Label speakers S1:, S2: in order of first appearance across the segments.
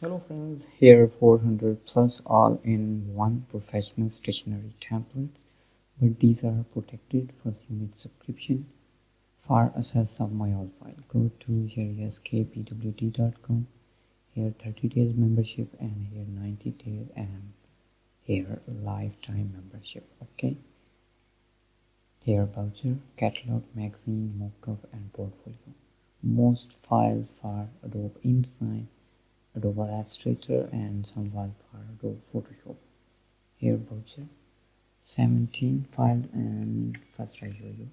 S1: Hello friends, here 400 plus all in one professional stationery templates, but these are protected. First you need subscription. For access of my all file, go to sheriskpwd.com. Here 30 days membership and here 90 days and here lifetime membership. Okay. Here voucher, catalog, magazine, mockup and portfolio. Most files for Adobe InDesign, Adobe Illustrator and some files for Adobe Photoshop. Here voucher 17 file and first I show you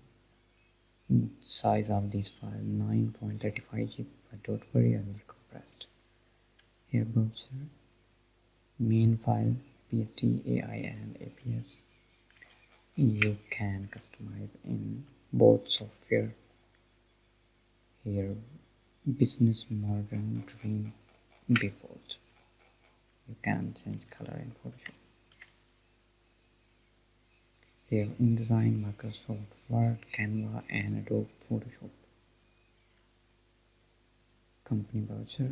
S1: size of this file 9.35 GB, but don't worry, I will compressed. Here voucher main file PSD, AI and APS. You can customize in both software. Here business modern green default. You can change color in Photoshop. Here InDesign, Microsoft Word, Canva and Adobe Photoshop. Company voucher,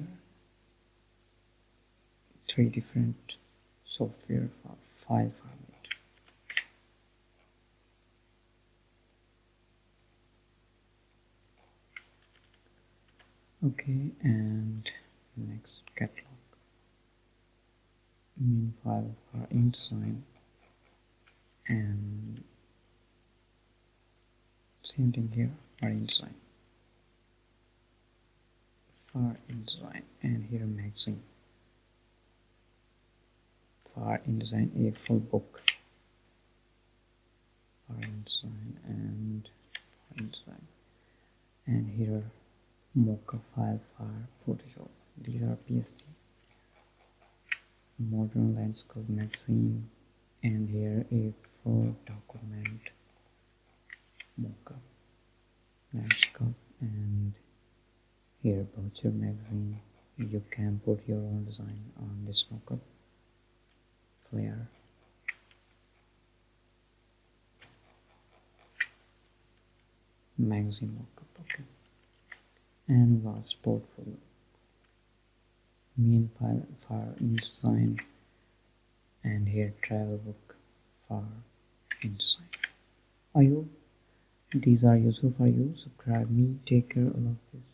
S1: 3 different software for file format. Okay, and next catalog. Main file for InDesign and same thing here for InDesign. And here magazine. For InDesign a full book. For InDesign and and here Mockup file for Photoshop. These are PSD. Modern landscape magazine and here a full document Mockup landscape and here voucher magazine. You can put your own design on this mockup. Flare. Magazine mockup. Okay. And last portfolio. Main file for InDesign and here travel book for InDesign. I hope these are useful for you. Subscribe me. Take care. All of this.